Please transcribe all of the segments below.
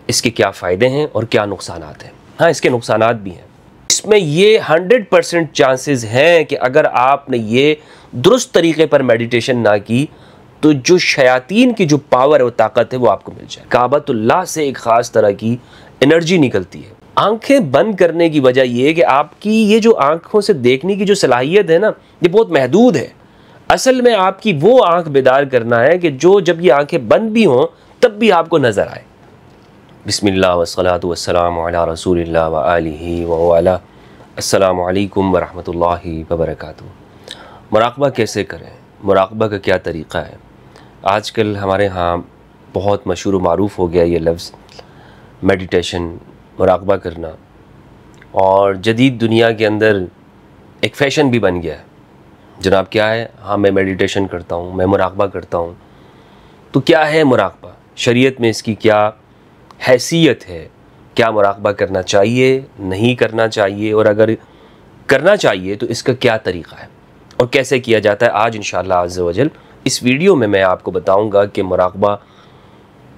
इसके क्या फ़ायदे हैं और क्या नुकसानात हैं। हाँ, इसके नुकसानात भी हैं। इसमें ये 100% चांसेस हैं कि अगर आपने ये दुरुस्त तरीके पर मेडिटेशन ना की तो जो शयातीन की जो पावर है, वो ताकत है, वो आपको मिल जाए। काबतुल्लाह से एक ख़ास तरह की एनर्जी निकलती है। आंखें बंद करने की वजह यह है कि आपकी ये जो आंखों से देखने की जो सलाहियत है ना, ये बहुत महदूद है। असल में आपकी वो आंख बेदार करना है कि जो जब ये आंखें बंद भी हों तब भी आपको नज़र आए। बिस्मिल्लाह वस्सलातु वस्सलामु अला रसूलिल्लाह व आलिहि व अला। अस्सलामु अलैकुम व रहमतुल्लाहि व बरकातुहू। मुराक़बा कैसे करें, मुराक़बा का क्या तरीक़ा है। आजकल हमारे यहाँ बहुत मशहूर व मारूफ़ हो गया ये लफ्ज़ मेडिटेशन, मुराक़बा करना, और जदीद दुनिया के अंदर एक फ़ैशन भी बन गया है। जनाब क्या है, हाँ मैं मेडिटेशन करता हूँ, मैं मुराक़बा करता हूँ। तो क्या है मुराक़बा, शरीयत में इसकी क्या हैसियत है, क्या मुराक़बा करना चाहिए, नहीं करना चाहिए, और अगर करना चाहिए तो इसका क्या तरीक़ा है और कैसे किया जाता है। आज इंशाअल्लाह अज़्ज़ व जल इस वीडियो में मैं आपको बताऊँगा कि मुराक़बा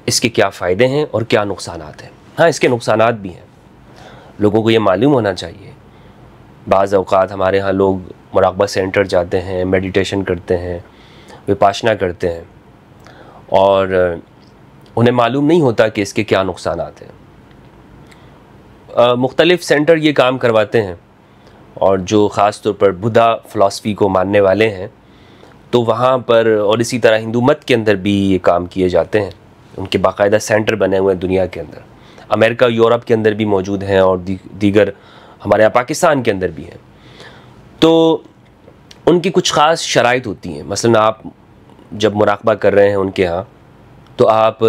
इसके क्या फ़ायदे हैं और क्या नुकसानात हैं। हाँ, इसके नुकसानात भी हैं, लोगों को ये मालूम होना चाहिए। बाज़ औक़ात हमारे यहाँ लोग मुराक़बा सेंटर जाते हैं, मेडिटेशन करते हैं, विपाशना करते हैं, और उन्हें मालूम नहीं होता कि इसके क्या नुकसानात हैं। मुख्तलिफ़ सेंटर ये काम करवाते हैं, और जो ख़ास तौर पर बुद्धा फ़िलासफ़ी को मानने वाले हैं तो वहाँ पर, और इसी तरह हिंदू मत के अंदर भी ये काम किए जाते हैं। उनके बाकायदा सेंटर बने हुए हैं दुनिया के अंदर, अमेरिका यूरोप के अंदर भी मौजूद हैं, और दीगर हमारे यहाँ पाकिस्तान के अंदर भी हैं। तो उनकी कुछ ख़ास शराइत होती हैं। मसलन आप जब मुराक़बा कर रहे हैं उनके यहाँ, तो आप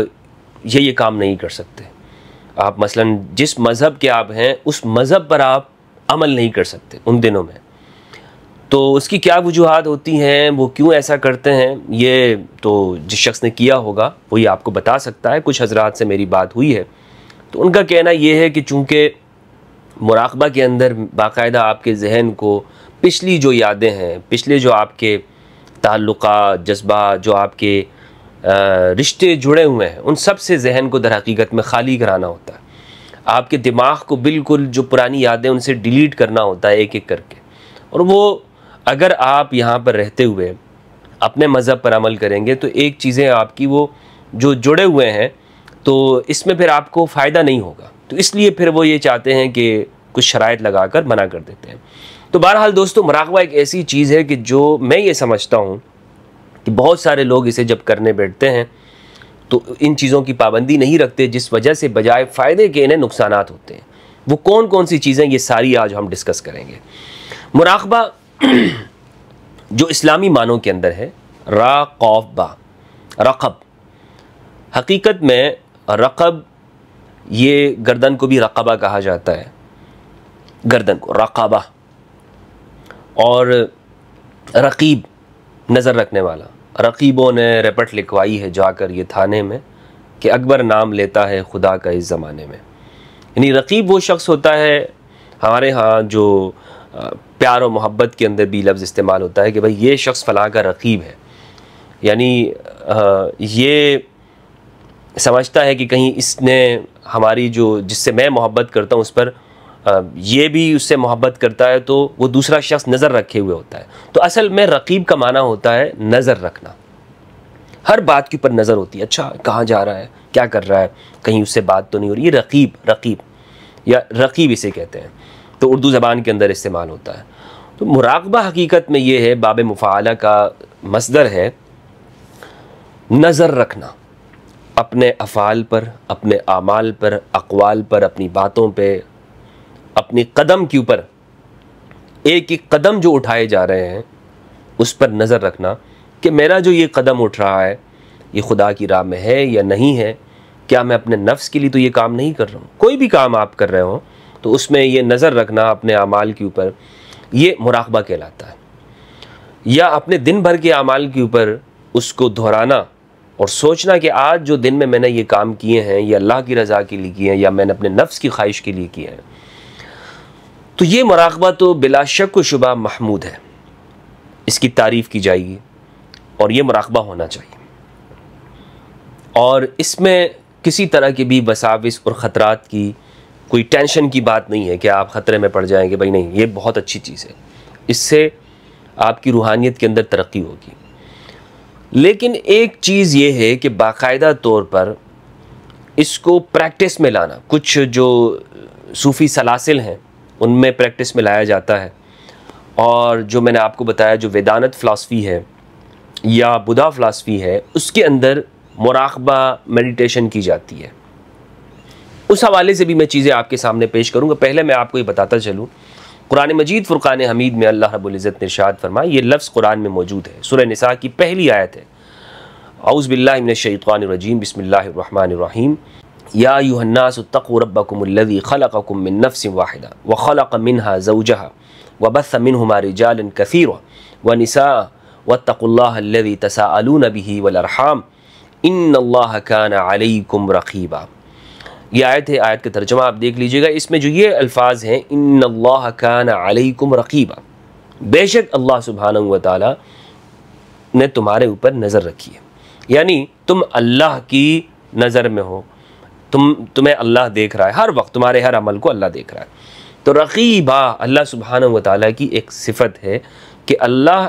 ये काम नहीं कर सकते। आप मसलन जिस मज़हब के आप हैं उस मज़हब पर आप अमल नहीं कर सकते उन दिनों में। तो उसकी क्या वजूहात होती हैं, वो क्यों ऐसा करते हैं, ये तो जिस शख्स ने किया होगा वो ये आपको बता सकता है। कुछ हज़रात से मेरी बात हुई है तो उनका कहना ये है कि चूँकि मुराक़बा के अंदर बाकायदा आपके जहन को पिछली जो यादें हैं, पिछले जो आपके ताल्लुक़ात, जज्बा, जो आपके रिश्ते जुड़े हुए हैं, उन सब से जहन को दर हकीकत में ख़ाली कराना होता है। आपके दिमाग को बिल्कुल जो पुरानी यादें उनसे डिलीट करना होता है एक एक करके। और वो अगर आप यहाँ पर रहते हुए अपने मज़हब पर अमल करेंगे तो एक चीज़ें आपकी वो जो जुड़े हुए हैं, तो इसमें फिर आपको फ़ायदा नहीं होगा। तो इसलिए फिर वो ये चाहते हैं कि कुछ शराइत लगा कर मना कर देते हैं। तो बहरहाल दोस्तों, मुराक़बा एक ऐसी चीज़ है कि जो मैं ये समझता हूँ कि बहुत सारे लोग इसे जब करने बैठते हैं तो इन चीज़ों की पाबंदी नहीं रखते, जिस वजह से बजाय फ़ायदे के इन्हें नुकसानात होते हैं। वो कौन कौन सी चीज़ें, ये सारी आज हम डिस्कस करेंगे। मुराक़बा जो इस्लामी मानों के अंदर है, राक़बा, रक़ब, हकीकत में रक़ब, ये गर्दन को भी रक़बा कहा जाता है, गर्दन को रक़बा, और रक़ीब नज़र रखने वाला। रक़ीबों ने रिपोर्ट लिखवाई है जाकर ये थाने में कि अकबर नाम लेता है खुदा का इस ज़माने में। यानी रक़ीब वो शख्स होता है, हमारे यहाँ जो प्यार और मोहब्बत के अंदर भी लफ्ज़ इस्तेमाल होता है कि भाई ये शख्स फ़लाँ का रक़ीब है। यानी ये समझता है कि कहीं इसने हमारी जो, जिससे मैं मोहब्बत करता हूँ उस पर ये भी उससे मोहब्बत करता है, तो वो दूसरा शख्स नज़र रखे हुए होता है। तो असल में रक़ीब का माना होता है नज़र रखना, हर बात के ऊपर नज़र होती है। अच्छा कहाँ जा रहा है, क्या कर रहा है, कहीं उससे बात तो नहीं हो रही। ये रक़ीब, रक़ीब या रक़ीब इसे कहते हैं, तो उर्दू ज़बान के अंदर इस्तेमाल होता है। तो मुराक़बा हकीकत में ये है, बाब मुफ़ाअला का मस्दर है, नज़र रखना अपने अफ़ाल पर, अपने आमाल पर, अक़वाल पर, अपनी बातों पे, अपनी कदम के ऊपर, एक एक कदम जो उठाए जा रहे हैं उस पर नज़र रखना कि मेरा जो ये कदम उठ रहा है ये खुदा की राह में है या नहीं है। क्या मैं अपने नफ्स के लिए तो ये काम नहीं कर रहा हूँ। कोई भी काम आप कर रहे हो तो उसमें ये नज़र रखना अपने आमाल के ऊपर, ये मुराक़बा कहलाता है। या अपने दिन भर के आमाल के ऊपर उसको दोहराना और सोचना कि आज जो दिन में मैंने ये काम किए हैं ये अल्लाह की रज़ा के लिए किए हैं या मैंने अपने नफ्स की ख्वाहिश के लिए किए हैं। तो ये मुराक़बा तो बिला शक व शुबा महमूद है, इसकी तारीफ़ की जाएगी और ये मुराक़बा होना चाहिए। और इसमें किसी तरह के भी वसाविस और ख़तरात की कोई टेंशन की बात नहीं है कि आप ख़तरे में पड़ जाएंगे। भाई नहीं, ये बहुत अच्छी चीज़ है, इससे आपकी रूहानियत के अंदर तरक्की होगी। लेकिन एक चीज़ ये है कि बाकायदा तौर पर इसको प्रैक्टिस में लाना, कुछ जो सूफ़ी सलासिल हैं उनमें प्रैक्टिस में लाया जाता है, और जो मैंने आपको बताया जो वेदांत फ़िलासफ़ी है या बुद्धा फ़िलासफ़ी है उसके अंदर मुराक़बा मेडिटेशन की जाती है। उस हवाले से भी मैं चीज़ें आपके सामने पेश करूँगा। पहले मैं आपको ये बताता चलूँ, कुरान मजीद फ़ुरक़ान हमीद में अल्लाह रब्बुल इज़्ज़त ने इरशाद फरमाया, ये लफ्ज़ कुरान में मौजूद है, सूरह निसा की पहली आयत है। औज़ु बिल्लाहि मिनश्शैतानिर्रजीम, बिस्मिल्लाहिर रहमानिर रहीम, या अय्युहन्नास इत्तक़ू रब्बकुमुल्लज़ी ख़लक़कुम मिन नफ़्सिन वाहिदा व ख़लक़ मिन्हा ज़ौजहा व बस्स मिन्हुमा रिजालन कसीरा व निसाअ वत्तक़ुल्लाह अल्लज़ी तसाअलून बिही वल अरहाम इन्नल्लाह कान अलैकुम रक़ीबा। ये आयत है, आयत का तर्जुमा आप देख लीजिएगा। इसमें जो ये अल्फाज हैं, इन्नल्लाह कान अलैकुम रक़ीबा, बेशक अल्लाह सुब्हानहू व तआला ने तुम्हारे ऊपर नज़र रखी है, यानी तुम अल्लाह की नज़र में हो, तुम्हें अल्लाह देख रहा है, हर वक्त तुम्हारे हर अमल को अल्लाह देख रहा है। तो रक़ीबा अल्लाह सुब्हानहू व तआला की एक सिफ़त है कि अल्लाह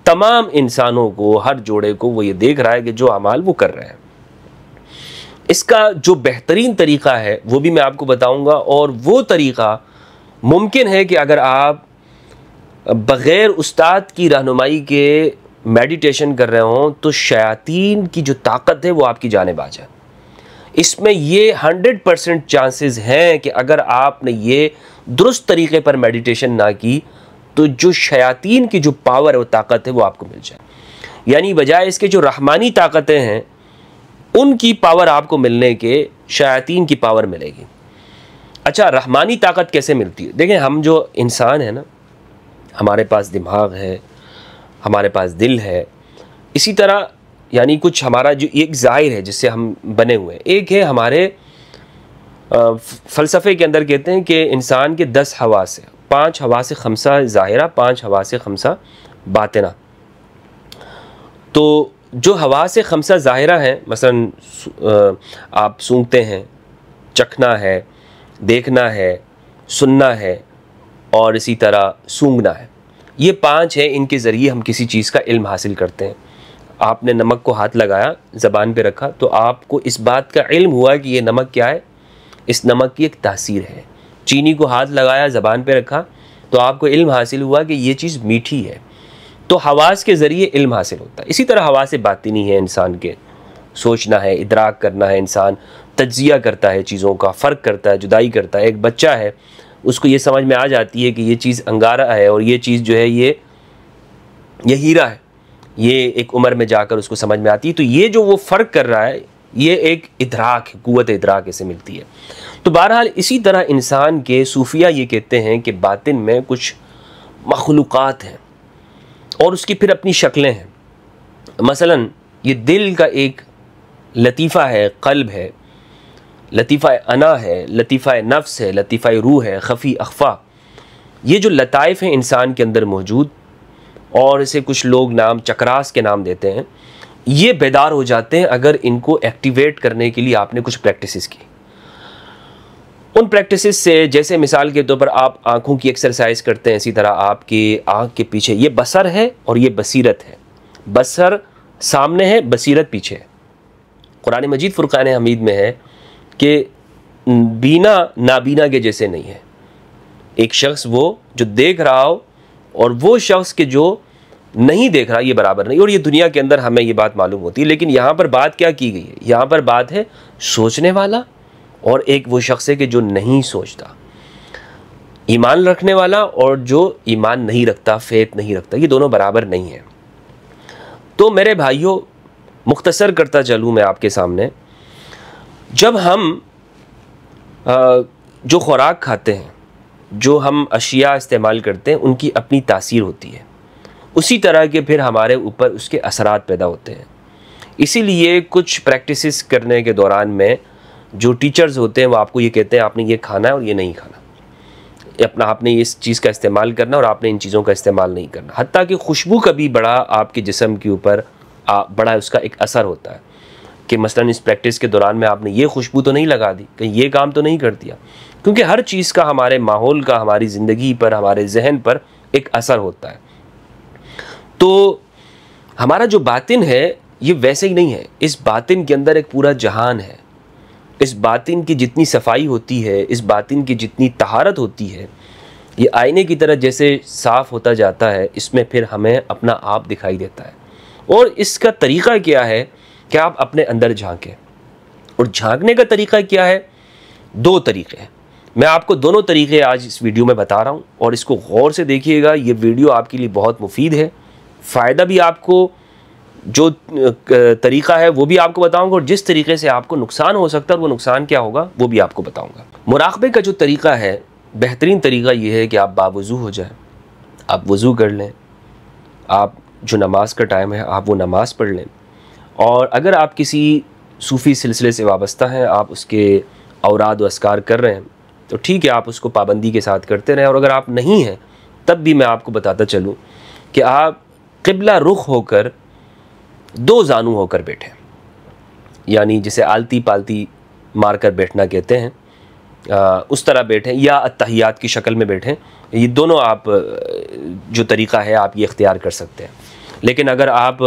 तमाम इंसानों को, हर जोड़े को वो ये देख रहा है कि जो अमाल वो कर रहे हैं। इसका जो बेहतरीन तरीक़ा है वो भी मैं आपको बताऊंगा, और वो तरीक़ा मुमकिन है कि अगर आप बग़ैर उस्ताद की रहनुमाई के मेडिटेशन कर रहे हों तो शयातीन की जो ताकत है वो आपकी जानिब आ जाए। इसमें ये 100% चांसेस हैं कि अगर आपने ये दुरुस्त तरीक़े पर मेडिटेशन ना की तो जो शयातीन की जो पावर है, वो ताकत है, वो आपको मिल जाए। यानी बजाय इसके जो रहमानी ताकतें हैं उनकी पावर आपको मिलने के शयातीन की पावर मिलेगी। अच्छा, रहमानी ताकत कैसे मिलती है? देखें, हम जो इंसान है ना, हमारे पास दिमाग है, हमारे पास दिल है, इसी तरह यानी कुछ हमारा जो एक ज़ाहिर है जिससे हम बने हुए हैं। एक है हमारे फ़लसफ़े के अंदर कहते हैं कि इंसान के 10 हवास है, 5 हवास ख़म्सा ज़ाहिरा, 5 हवास ख़म्सा बातिना। तो जो हवास ख़म्सा ज़ाहिरा हैं, मसलन आप सूंघते हैं, चखना है, देखना है, सुनना है और इसी तरह सूंघना है, ये 5 हैं, इनके ज़रिए हम किसी चीज़ का इल्म हासिल करते हैं। आपने नमक को हाथ लगाया, ज़बान पे रखा, तो आपको इस बात का इल्म हुआ कि ये नमक क्या है, इस नमक की एक तासीर है। चीनी को हाथ लगाया, ज़बान पे रखा, तो आपको इल्म हासिल हुआ कि ये चीज़ मीठी है। तो हवास के ज़रिए इल्म हासिल होता है। इसी तरह हवास बातिनी है इंसान के, सोचना है, इदराक करना है, इंसान तज्जिया करता है, चीज़ों का फ़र्क करता है, जुदाई करता है। एक बच्चा है, उसको ये समझ में आ जाती है कि ये चीज़ अंगारा है और ये चीज़ जो है ये हीरा है, ये एक उम्र में जाकर उसको समझ में आती है। तो ये जो वो फ़र्क कर रहा है, ये एक इदराक है, क़ुव्वत इदराक इसे मिलती है। तो बहरहाल इसी तरह इंसान के सूफिया ये कहते हैं कि बातिन में कुछ मखलूक़ात हैं और उसकी फिर अपनी शक्लें हैं। मसलन ये दिल का एक लतीफ़ा है, क़ल्ब है, लतीफ़ा अना है, लतीफ़ा नफ्स है, लतीफ़ा रूह है, ख़फ़ी अख़फ़ा। ये जो लताइफ़ हैं इंसान के अंदर मौजूद, और इसे कुछ लोग नाम चक्रास के नाम देते हैं, ये बेदार हो जाते हैं अगर इनको एक्टिवेट करने के लिए आपने कुछ प्रैक्टिसेस की। उन प्रैक्टिसेस से, जैसे मिसाल के तौर पर आप आँखों की एक्सरसाइज करते हैं, इसी तरह आपकी आँख के पीछे ये बसर है और ये बसीरत है। बसर सामने है, बसीरत पीछे है। कुरान मजीद फ़ुरक़ान हमीद में है कि बीना नाबीना के जैसे नहीं है। एक शख्स वो जो देख रहा हो और वो शख्स के जो नहीं देख रहा, ये बराबर नहीं। और ये दुनिया के अंदर हमें ये बात मालूम होती है, लेकिन यहाँ पर बात क्या की गई है? यहाँ पर बात है सोचने वाला और एक वो शख्स है कि जो नहीं सोचता, ईमान रखने वाला और जो ईमान नहीं रखता, फेथ नहीं रखता, ये दोनों बराबर नहीं है। तो मेरे भाइयों, मुख्तसर करता चलूँ मैं आपके सामने, जब हम जो खुराक खाते हैं, जो हम अशिया इस्तेमाल करते हैं, उनकी अपनी तासीर होती है। उसी तरह के फिर हमारे ऊपर उसके असरात पैदा होते हैं। इसीलिए कुछ प्रैक्टिसेस करने के दौरान में जो टीचर्स होते हैं वो आपको ये कहते हैं आपने ये खाना है और ये नहीं खाना, आपने इस चीज़ का इस्तेमाल करना और आपने इन चीज़ों का इस्तेमाल नहीं करना। हत्ता कि खुशबू का भी बड़ा आपके जिस्म के ऊपर बड़ा उसका एक असर होता है। कि मसलन इस प्रैक्टिस के दौरान में आपने ये खुशबू तो नहीं लगा दी, कहीं ये काम तो नहीं कर दिया, क्योंकि हर चीज़ का हमारे माहौल का, हमारी ज़िंदगी पर, हमारे जहन पर एक असर होता है। तो हमारा जो बातिन है ये वैसे ही नहीं है, इस बातिन के अंदर एक पूरा जहान है। इस बातिन की जितनी सफाई होती है, इस बातिन की जितनी तहारत होती है, ये आईने की तरह जैसे साफ़ होता जाता है, इसमें फिर हमें अपना आप दिखाई देता है। और इसका तरीक़ा क्या है कि आप अपने अंदर झांकें, और झांकने का तरीक़ा क्या है? 2 तरीक़े हैं। मैं आपको दोनों तरीक़े आज इस वीडियो में बता रहा हूँ, और इसको गौर से देखिएगा। ये वीडियो आपके लिए बहुत मुफीद है, फ़ायदा भी आपको, जो तरीक़ा है वो भी आपको बताऊंगा, और जिस तरीके से आपको नुकसान हो सकता है और वो नुकसान क्या होगा वो भी आपको बताऊंगा। मुराक़बे का जो तरीक़ा है, बेहतरीन तरीक़ा ये है कि आप बावुज़ू हो जाएं, आप वज़ू कर लें, आप जो नमाज का टाइम है आप वो नमाज़ पढ़ लें, और अगर आप किसी सूफ़ी सिलसिले से वाबस्ता हैं, आप उसके औराद व अस्कार कर रहे हैं तो ठीक है, आप उसको पाबंदी के साथ करते रहें। और अगर आप नहीं हैं तब भी मैं आपको बताता चलूँ कि आप क़िबला रुख होकर 2 जानू होकर बैठें, यानी जिसे आलती पालती मार कर बैठना कहते हैं, उस तरह बैठें, या अत्तहियात की शक्ल में बैठें। ये दोनों आप जो तरीक़ा है आप ये इख्तियार कर सकते हैं। लेकिन अगर आप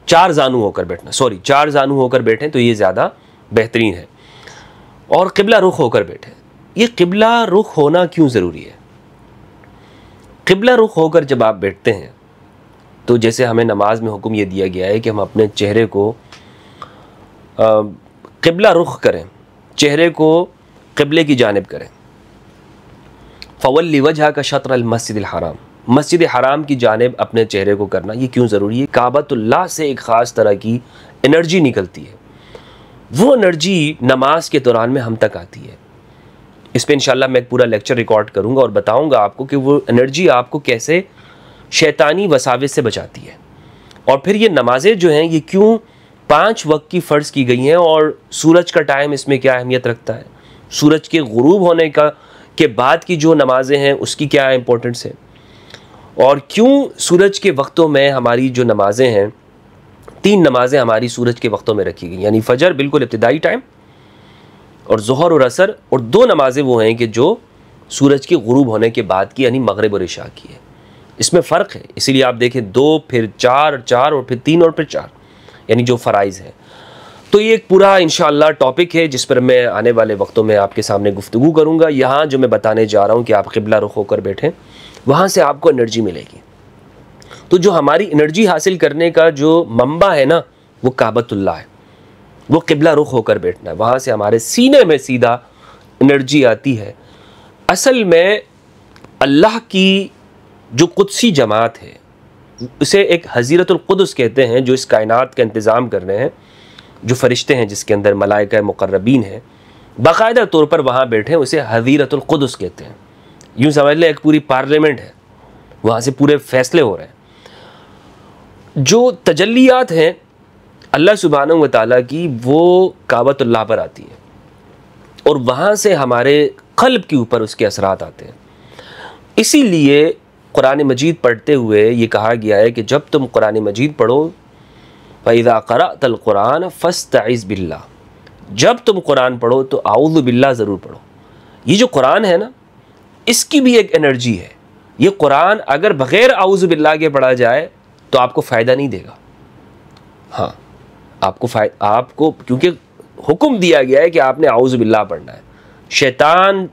4 जानू होकर बैठें तो ये ज़्यादा बेहतरीन है, और क़िबला रुख होकर बैठें। ये क़िबला रुख होना क्यों ज़रूरी है? क़िबला रुख होकर जब आप बैठते हैं तो जैसे हमें नमाज में हुक्म ये दिया गया है कि हम अपने चेहरे को क़िबला रुख करें, चेहरे को क़िबले की जानिब करें। फ़वल्लि वजहक शत्रुल मस्जिदिल हराम, मस्जिद हराम की जानिब अपने चेहरे को करना ये क्यों ज़रूरी है? काबतुल्लाह से एक ख़ास तरह की एनर्जी निकलती है, वो एनर्जी नमाज के दौरान में हम तक आती है। इस पर इंशाअल्लाह मैं एक पूरा लेक्चर रिकॉर्ड करूँगा और बताऊँगा आपको कि वो एनर्जी आपको कैसे शैतानी वसाविस से बचाती है। और फिर ये नमाज़ें जो हैं ये क्यों 5 वक्त की फ़र्ज़ की गई हैं, और सूरज का टाइम इसमें क्या अहमियत रखता है, सूरज के गुरूब होने के बाद की जो नमाज़ें हैं उसकी क्या इंपॉर्टेंस है, और क्यों सूरज के वक्तों में हमारी जो नमाज़ें हैं, 3 नमाज़ें हमारी सूरज के वक्तों में रखी गई, यानी फ़जर बिल्कुल इब्तिदाई टाइम, और ज़ोहर और असर, और 2 नमाज़ें वो हैं कि जो सूरज के गुरूब होने के बाद की, यानी मगरिब और इशा की है। इसमें फ़र्क है, इसीलिए आप देखें 2 फिर 4, 4 और फिर 3 और फिर 4, यानी जो फ़राइज़ हैं। तो ये एक पूरा इंशाअल्लाह टॉपिक है जिस पर मैं आने वाले वक्तों में आपके सामने गुफ्तगू करूँगा। यहाँ जो मैं बताने जा रहा हूँ कि आप क़िबला रुख होकर बैठें, वहाँ से आपको एनर्जी मिलेगी। तो जो हमारी एनर्जी हासिल करने का जो मंबा है ना, वो काबतुल्लाह है, वो क़िबला रुख होकर बैठना है। वहाँ से हमारे सीने में सीधा एनर्जी आती है। असल में अल्लाह की जो कुदसी जमात है उसे एक हज़ीरतुल क़ुद्स कहते हैं, जो इस कायनात का इंतज़ाम कर रहे हैं, जो फ़रिश्ते हैं जिसके अंदर मलाइका मुक़र्रबीन हैं, बाकायदा तौर पर वहाँ बैठे, उसे हज़ीरतुल क़ुद्स कहते हैं। यूँ समझ लें एक पूरी पार्लियामेंट है, वहाँ से पूरे फ़ैसले हो रहे हैं। जो तजल्लियात हैं अल्लाह सुब्हानहू व तआला की, वो काबतुल्लाह पर आती है, और वहाँ से हमारे क़ल्ब के ऊपर उसके असरात आते हैं। इसीलिए कुरान मजीद पढ़ते हुए ये कहा गया है कि जब तुम कुरान मजीद पढ़ो, फ़इज़ा क़रअतल कुरान फ़स्तइज़ बिल्लाह, जब तुम कुरान पढ़ो तो आऊज़ु बिल्लाह ज़रूर पढ़ो। ये जो कुरान है ना, इसकी भी एक एनर्जी है। ये कुरान अगर बग़ैर आऊज़ु बिल्लाह के पढ़ा जाए तो आपको फ़ायदा नहीं देगा। हाँ, आपको क्योंकि हुक्म दिया गया है कि आपने आऊज़ु बिल्लाह पढ़ना है। शैतान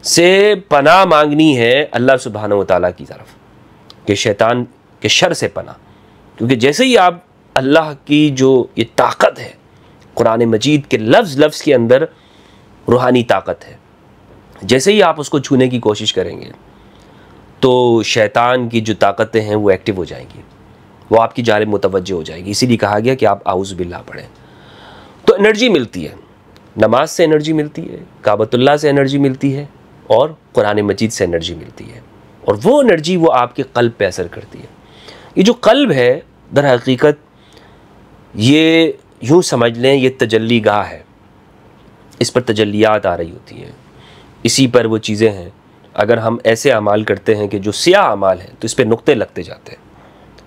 से पनाह मांगनी है अल्लाह सुब्हानहू व तआला की तरफ, कि शैतान के शर से पनाह, क्योंकि जैसे ही आप अल्लाह की जो ये ताकत है, कुरान मजीद के लफ्ज़ के अंदर रूहानी ताकत है, जैसे ही आप उसको छूने की कोशिश करेंगे तो शैतान की जो ताकतें हैं वो एक्टिव हो जाएंगी, वो आपकी जानिब मुतवज्जह हो जाएगी। इसीलिए कहा गया कि आप आऊज़ु बिल्लाह पढ़ें। तो एनर्जी मिलती है, नमाज से एनर्जी मिलती है, काबतुल्लाह से एनर्जी मिलती है, और कुरान मजीद से एनर्जी मिलती है, और वो एनर्जी वो आपके क़ल्ब पे असर करती है। ये जो क़ल्ब है दर हकीकत ये यूँ समझ लें ये तजल्ली गाह है, इस पर तजल्लियात आ रही होती हैं, इसी पर वो चीज़ें हैं। अगर हम ऐसे अमाल करते हैं कि जो सियाह अमाल हैं तो इस पर नुक्ते लगते जाते हैं,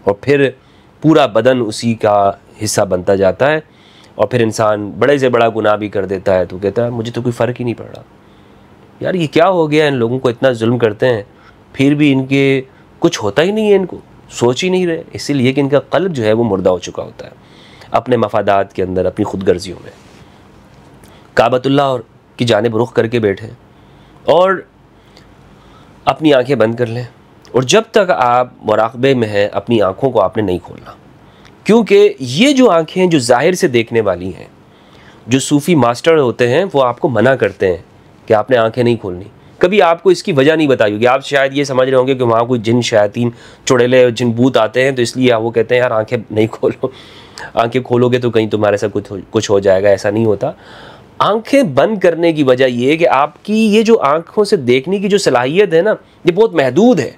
और फिर पूरा बदन उसी का हिस्सा बनता जाता है। और फिर इंसान बड़े से बड़ा गुनाह भी कर देता है तो कहता है मुझे तो कोई फ़र्क ही नहीं पड़ रहा। यार ये क्या हो गया, इन लोगों को इतना जुल्म करते हैं फिर भी इनके कुछ होता ही नहीं है, इनको सोच ही नहीं रहे, इसीलिए कि इनका क़ल्ब जो है वो मुर्दा हो चुका होता है अपने मफादात के अंदर, अपनी खुदगर्जियों में। काबतुल्लाह की जानिब रुख करके बैठे और अपनी आंखें बंद कर लें, और जब तक आप मुराक़बे में हैं अपनी आँखों को आपने नहीं खोलना, क्योंकि ये जो आँखें जो ज़ाहिर से देखने वाली हैं, जो सूफ़ी मास्टर होते हैं वो आपको मना करते हैं कि आपने आंखें नहीं खोलनी। कभी आपको इसकी वजह नहीं बताई होगी, आप शायद ये समझ रहे होंगे कि वहाँ कोई जिन शयातीन चुड़ैले जिन भूत आते हैं तो इसलिए वो कहते हैं यार आंखें नहीं खोलो, आंखें खोलोगे तो कहीं तुम्हारे साथ कुछ हो जाएगा। ऐसा नहीं होता। आंखें बंद करने की वजह ये है कि आपकी ये जो आंखों से देखने की जो सलाहियत है ना, ये बहुत महदूद है।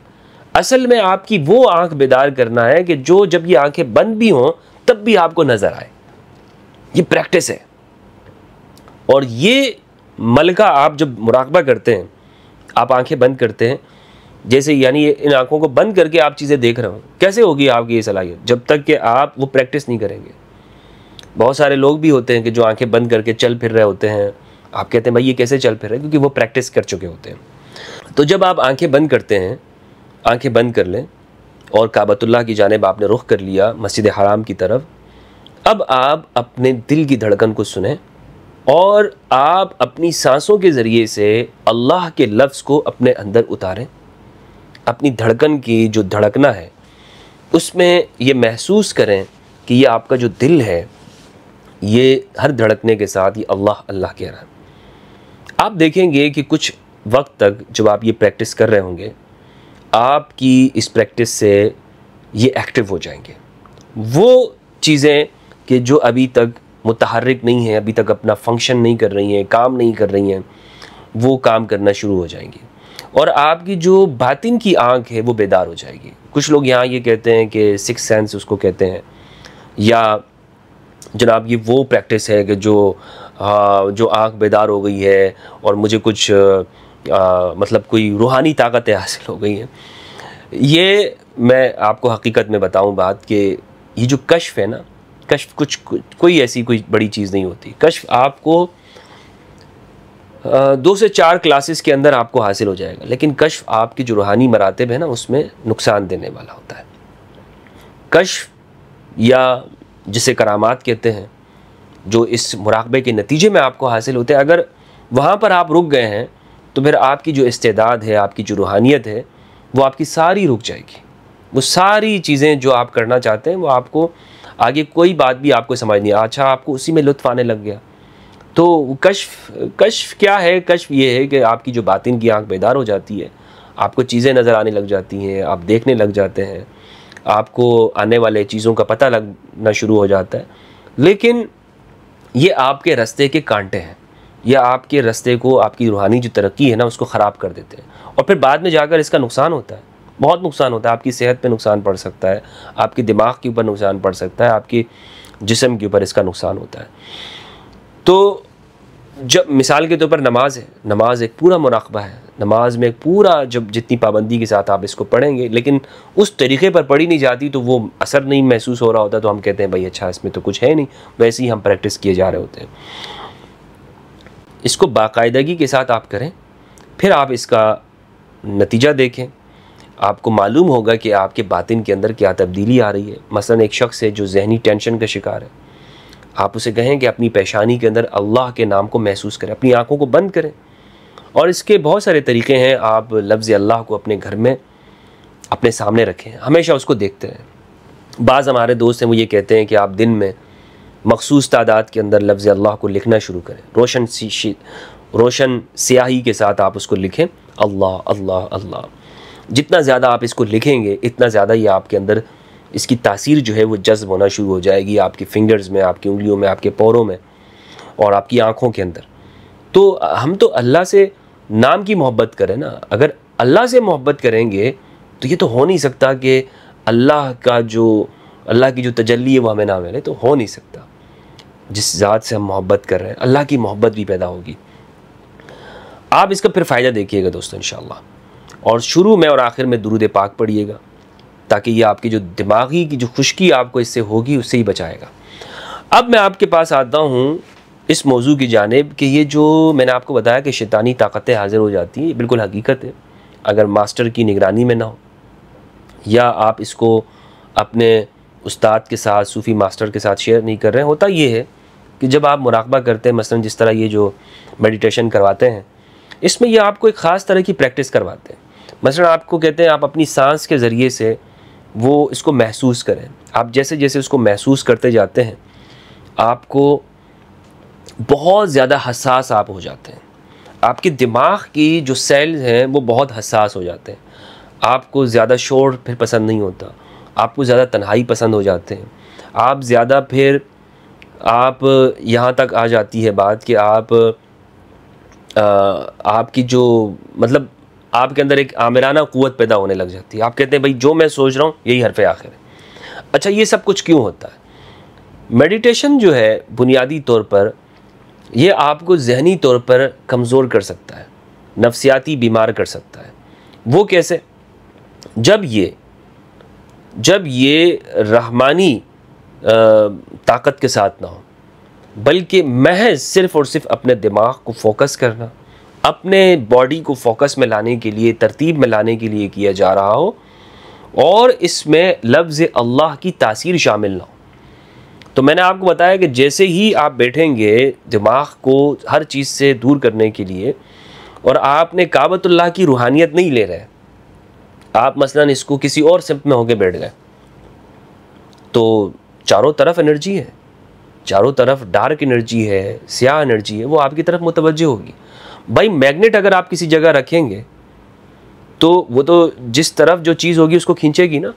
असल में आपकी वो आंख बेदार करना है कि जो जब ये आंखें बंद भी हों तब भी आपको नज़र आए। ये प्रैक्टिस है। और ये मलका आप जब मुराकबा करते हैं, आप आंखें बंद करते हैं, जैसे यानी इन आंखों को बंद करके आप चीज़ें देख रहे हो, कैसे होगी आपकी ये सलाहियत? जब तक कि आप वो प्रैक्टिस नहीं करेंगे। बहुत सारे लोग भी होते हैं कि जो आंखें बंद करके चल फिर रहे होते हैं, आप कहते हैं भाई ये कैसे चल फिर रहे हैं, क्योंकि वो प्रैक्टिस कर चुके होते हैं। तो जब आप आंखें बंद करते हैं, आंखें बंद कर लें और काबतुल्लाह की जानिब आपने रुख कर लिया मस्जिद हराम की तरफ। अब आप अपने दिल की धड़कन को सुने और आप अपनी सांसों के ज़रिए से अल्लाह के लफ्ज़ को अपने अंदर उतारें। अपनी धड़कन की जो धड़कना है उसमें ये महसूस करें कि ये आपका जो दिल है ये हर धड़कने के साथ ये अल्लाह अल्लाह कह रहा है। आप देखेंगे कि कुछ वक्त तक जब आप ये प्रैक्टिस कर रहे होंगे, आपकी इस प्रैक्टिस से ये एक्टिव हो जाएंगे। वो चीज़ें कि जो अभी तक मुतहर्रिक नहीं है, अभी तक अपना फंक्शन नहीं कर रही हैं, काम नहीं कर रही हैं, वो काम करना शुरू हो जाएंगी और आपकी जो बातिन की आँख है वो बेदार हो जाएगी। कुछ लोग यहाँ ये कहते हैं कि सिक्स सेंस उसको कहते हैं, या जनाब ये वो प्रैक्टिस है कि जो आँख बेदार हो गई है और मुझे कुछ मतलब कोई रूहानी ताकतें हासिल हो गई हैं। ये मैं आपको हकीकत में बताऊं बात कि ये जो कश्फ है ना, कश्फ कोई ऐसी कोई बड़ी चीज़ नहीं होती। कश्फ आपको 2 से 4 क्लासेस के अंदर आपको हासिल हो जाएगा, लेकिन कश्फ आपकी जो रूहानी मरातब है ना उसमें नुकसान देने वाला होता है। कश्फ या जिसे करामात कहते हैं, जो इस मुराकबे के नतीजे में आपको हासिल होते हैं, अगर वहाँ पर आप रुक गए हैं तो फिर आपकी जो इस्तेदाद है, आपकी जो रूहानियत है वो आपकी सारी रुक जाएगी। वो सारी चीज़ें जो आप करना चाहते हैं वो आपको आगे कोई बात भी आपको समझ नहीं, अच्छा आपको उसी में लुत्फ़ आने लग गया। तो कश्फ क्या है? कश्फ ये है कि आपकी जो बातिन की आँख बेदार हो जाती है, आपको चीज़ें नज़र आने लग जाती हैं, आप देखने लग जाते हैं, आपको आने वाले चीज़ों का पता लगना शुरू हो जाता है। लेकिन ये आपके रास्ते के कांटे हैं, या आपके रास्ते को, आपकी रूहानी जो तरक्की है ना उसको ख़राब कर देते हैं और फिर बाद में जाकर इसका नुकसान होता है, बहुत नुकसान होता है। आपकी सेहत पे नुकसान पड़ सकता है, आपके दिमाग के ऊपर नुकसान पड़ सकता है, आपके जिस्म के ऊपर इसका नुकसान होता है। तो जब मिसाल के तौर पर नमाज है, नमाज एक पूरा मुराक़बा है, नमाज में पूरा जब जितनी पाबंदी के साथ आप इसको पढ़ेंगे लेकिन उस तरीक़े पर पढ़ी नहीं जाती तो वो असर नहीं महसूस हो रहा होता, तो हम कहते हैं भाई अच्छा इसमें तो कुछ है नहीं, वैसे ही हम प्रैक्टिस किए जा रहे होते हैं। इसको बाकायदगी के साथ आप करें, फिर आप इसका नतीजा देखें, आपको मालूम होगा कि आपके बातिन के अंदर क्या तब्दीली आ रही है। मसलन एक शख्स है जो ज़हनी टेंशन का शिकार है, आप उसे कहें कि अपनी पेशानी के अंदर अल्लाह के नाम को महसूस करें, अपनी आँखों को बंद करें। और इसके बहुत सारे तरीक़े हैं, आप लफ्ज़ अल्लाह को अपने घर में अपने सामने रखें, हमेशा उसको देखते रहें। बाज़ हमारे दोस्त हैं वो ये कहते हैं कि आप दिन में मखसूस तादाद के अंदर लफ्ज़ अल्लाह को लिखना शुरू करें, रोशन स्याही के साथ आप उसको लिखें, अल्लाह अल्लाह अल्लाह। जितना ज़्यादा आप इसको लिखेंगे इतना ज़्यादा ये आपके अंदर इसकी तासीर जो है वो जज्ब होना शुरू हो जाएगी, आपकी फिंगर्स में, आपकी उंगलियों में, आपके पैरों में और आपकी आँखों के अंदर। तो हम तो अल्लाह से नाम की मोहब्बत करें ना, अगर अल्लाह से मोहब्बत करेंगे तो ये तो हो नहीं सकता कि अल्लाह की जो तजल्ली है वो हमें ना मिले, तो हो नहीं सकता। जिस ज़ात से हम मोहब्बत कर रहे हैं अल्लाह की मोहब्बत भी पैदा होगी। आप इसका फिर फ़ायदा देखिएगा दोस्तों इंशाअल्लाह, और शुरू में और आखिर में दुरूद पाक पढ़िएगा ताकि ये आपकी जो दिमागी की जो खुश्की आपको इससे होगी उससे ही बचाएगा। अब मैं आपके पास आता हूँ इस मौजू की जानिब कि ये जो मैंने आपको बताया कि शैतानी ताकतें हाज़िर हो जाती हैं, ये बिल्कुल हकीकत है। अगर मास्टर की निगरानी में ना हो या आप इसको अपने उस्ताद के साथ, सूफ़ी मास्टर के साथ शेयर नहीं कर रहे हैं, होता ये है कि जब आप मुराक़बा करते हैं, मसलन जिस तरह ये जो मेडिटेशन करवाते हैं, इसमें ये आपको एक ख़ास तरह की प्रैक्टिस करवाते हैं। मसलन आपको कहते हैं आप अपनी सांस के ज़रिए से वो इसको महसूस करें। आप जैसे जैसे उसको महसूस करते जाते हैं, आपको बहुत ज़्यादा हसास आप हो जाते हैं। आपके दिमाग की जो सेल्स हैं वो बहुत हसास हो जाते हैं। आपको ज़्यादा शोर फिर पसंद नहीं होता, आपको ज़्यादा तन्हाई पसंद हो जाते हैं। आप ज़्यादा फिर आप यहाँ तक आ जाती है बात कि आपकी जो मतलब आपके अंदर एक आमिराना क़ुव्वत पैदा होने लग जाती है। आप कहते हैं भाई जो मैं सोच रहा हूँ यही हरफ़ आखिर है। अच्छा, ये सब कुछ क्यों होता है? मेडिटेशन जो है बुनियादी तौर पर ये आपको ज़हनी तौर पर कमज़ोर कर सकता है, नफ्सियाती बीमार कर सकता है। वो कैसे? जब ये रहमानी ताकत के साथ ना हो, बल्कि महज सिर्फ़ और सिर्फ अपने दिमाग को फोकस करना, अपने बॉडी को फोकस में लाने के लिए, तरतीब में लाने के लिए किया जा रहा हो और इसमें लफ्ज़ अल्लाह की तासीर शामिल ना हो। तो मैंने आपको बताया कि जैसे ही आप बैठेंगे दिमाग को हर चीज़ से दूर करने के लिए और आपने काबतुल्लाह की रूहानियत नहीं ले रहे, आप मसलन इसको किसी और सिमत में होके बैठ गए, तो चारों तरफ एनर्जी है, चारों तरफ डार्क एनर्जी है, स्याह एनर्जी है, वो आपकी तरफ मुतवज्जह होगी। भाई मैग्नेट अगर आप किसी जगह रखेंगे तो वो तो जिस तरफ जो चीज़ होगी उसको खींचेगी ना।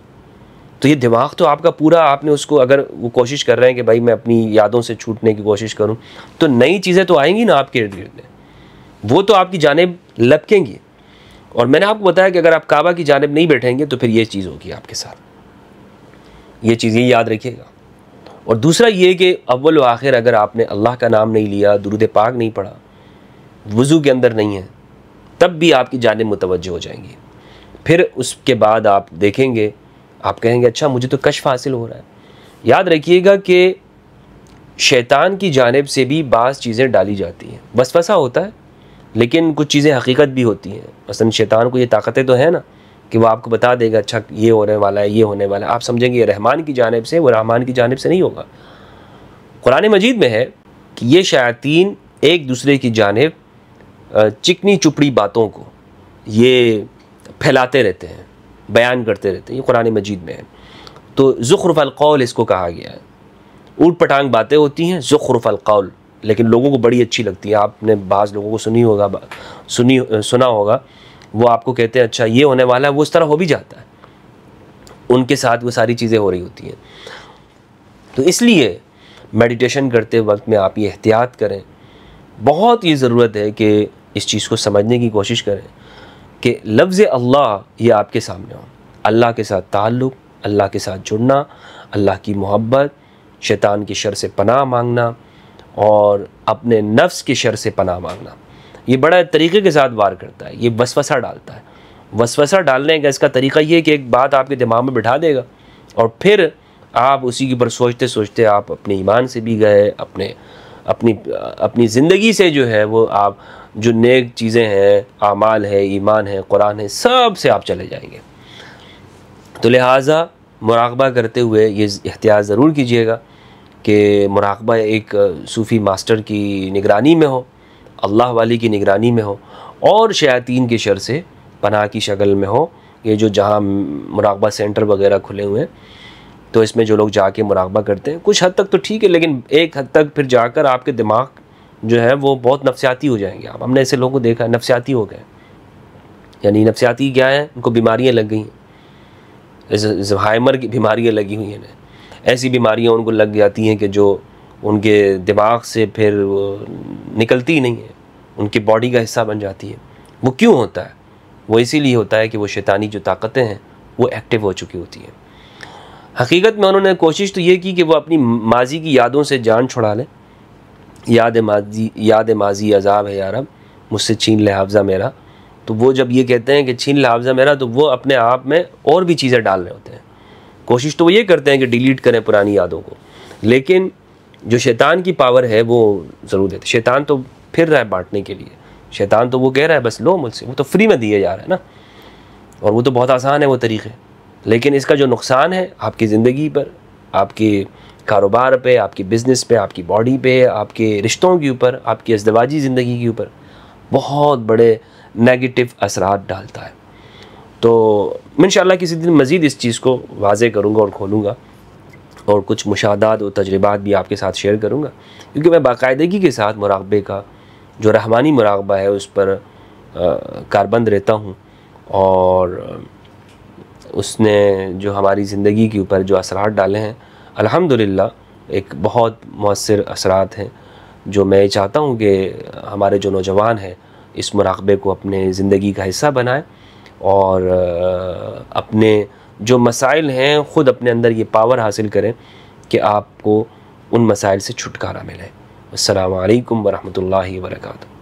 तो ये दिमाग तो आपका पूरा, आपने उसको, अगर वो कोशिश कर रहे हैं कि भाई मैं अपनी यादों से छूटने की कोशिश करूं, तो नई चीज़ें तो आएंगी ना आपके इर्द गिर्द, वो तो आपकी जानिब लपकेंगी। और मैंने आपको बताया कि अगर आप काबा की जानिब नहीं बैठेंगे तो फिर ये चीज़ होगी आपके साथ। ये चीज़ ये याद रखिएगा। और दूसरा ये कि अव्वल व आखिर अगर आपने अल्लाह का नाम नहीं लिया, दुरूद पाक नहीं पढ़ा, वज़ू के अंदर नहीं है, तब भी आपकी जानिब मुतवज्जह हो जाएंगी। फिर उसके बाद आप देखेंगे, आप कहेंगे अच्छा मुझे तो कश्फ हासिल हो रहा है। याद रखिएगा कि शैतान की जानिब से भी बाज़ चीज़ें डाली जाती हैं, वसवसा होता है, लेकिन कुछ चीज़ें हकीकत भी होती हैं। मसलन शैतान को ये ताकतें तो है ना कि वो आपको बता देगा अच्छा ये होने वाला है, ये होने वाला है, आप समझेंगे ये रहमान की जानिब से, वो रहमान की जानिब से नहीं होगा। कुरान मजीद में है कि ये शयातीन एक दूसरे की जानिब चिकनी चुपड़ी बातों को ये फैलाते रहते हैं, बयान करते रहते हैं। ये कुरान मजीद में है। तो ज़ुख़्रुफ़ल क़ौल इसको कहा गया है। ऊट पटांग बातें होती हैं, ज़ुख़्रुफ़ल क़ौल, लेकिन लोगों को बड़ी अच्छी लगती है। आपने बाज़ लोगों को सुना होगा, वो आपको कहते हैं अच्छा ये होने वाला है, वो उस तरह हो भी जाता है, उनके साथ वो सारी चीज़ें हो रही होती हैं। तो इसलिए मेडिटेशन करते वक्त में आप ये एहतियात करें, बहुत ये ज़रूरत है कि इस चीज़ को समझने की कोशिश करें कि लफ्ज़ अल्लाह ये आपके सामने हो। अल्लाह के साथ ताल्लुक़, अल्लाह के साथ जुड़ना, अल्लाह की मोहब्बत, शैतान की शर से पनाह मांगना और अपने नफ्स की शर से पनाह मांगना, ये बड़ा तरीक़े के साथ वार करता है। ये वसवसा डालता है। वसवसा डालने का इसका तरीक़ा ये है कि एक बात आपके दिमाग में बिठा देगा और फिर आप उसी के ऊपर सोचते सोचते आप अपने ईमान से भी गए, अपनी ज़िंदगी से जो है वो आप जो नेक चीज़ें हैं, आमाल है, ईमान है, कुरान है, सब से आप चले जाएंगे। तो लिहाजा मुराक़बा करते हुए ये एहतियात ज़रूर कीजिएगा कि मुराक़बा एक सूफ़ी मास्टर की निगरानी में हो, अल्लाह वाली की निगरानी में हो और शयातीन की शर से पनाह की शक्ल में हो। ये जो जहाँ मुराक़बा सेंटर वगैरह खुले हुए हैं, तो इसमें जो लोग जाके मुराक़बा करते हैं, कुछ हद तक तो ठीक है, लेकिन एक हद तक फिर जाकर आपके दिमाग जो है वो बहुत नफ्सियाती हो जाएंगे। आप, हमने ऐसे लोगों को देखा है नफ्सियाती हो गए। यानी नफ्सियाती क्या है, उनको बीमारियाँ लग गई हैं, ज़हाइमर की बीमारियाँ लगी हुई हैं। ऐसी बीमारियाँ उनको लग जाती हैं कि जो उनके दिमाग से फिर निकलती ही नहीं है, उनकी बॉडी का हिस्सा बन जाती है। वो क्यों होता है? वो इसीलिए होता है कि वो शैतानी जो ताकतें हैं वो एक्टिव हो चुकी होती हैं। हकीकत में उन्होंने कोशिश तो ये की कि वो अपनी माजी की यादों से जान छुड़ा लें। याद माजी अज़ाब है यारब, मुझसे छीन ले हाफ़ज़ा मेरा। तो वो जब ये कहते हैं कि छीन ले हाफ़ज़ा मेरा, तो वो अपने आप में और भी चीज़ें डाल रहे होते हैं। कोशिश तो वो ये करते हैं कि डिलीट करें पुरानी यादों को, लेकिन जो शैतान की पावर है वो ज़रूर देते। शैतान तो फिर रहा है बांटने के लिए, शैतान तो वो कह रहा है बस लो मुझसे, वो तो फ्री में दिए जा रहा है ना, और वो तो बहुत आसान है वो तरीक़े। लेकिन इसका जो नुकसान है आपकी ज़िंदगी पर, आपके कारोबार पे, आपकी बिज़नेस पे, आपकी बॉडी पे, आपके रिश्तों के ऊपर, आपकी अज़दवाजी ज़िंदगी के ऊपर बहुत बड़े नेगेटिव असरात डालता है। तो इंशाअल्लाह किसी दिन मज़ीद इस चीज़ को वाज़े करूँगा और खोलूँगा, और कुछ मुशाहदात और तजर्बात भी आपके साथ शेयर करूँगा, क्योंकि मैं बाकायदगी के साथ मुराक़बे का जो रहमानी मुराक़बा है उस पर कारबंद रहता हूँ, और उसने जो हमारी ज़िंदगी के ऊपर जो असरात डाले हैं अल्हम्दुलिल्लाह एक बहुत मौसर असरात हैं, जो मैं चाहता हूँ कि हमारे जो नौजवान हैं इस मुराक़बे को अपने ज़िंदगी का हिस्सा बनाएं, और अपने जो मसाइल हैं ख़ुद अपने अंदर ये पावर हासिल करें कि आपको उन मसाइल से छुटकारा मिले। अस्सलामु अलैकुम वरहमतुल्लाहि वबरकातुहू।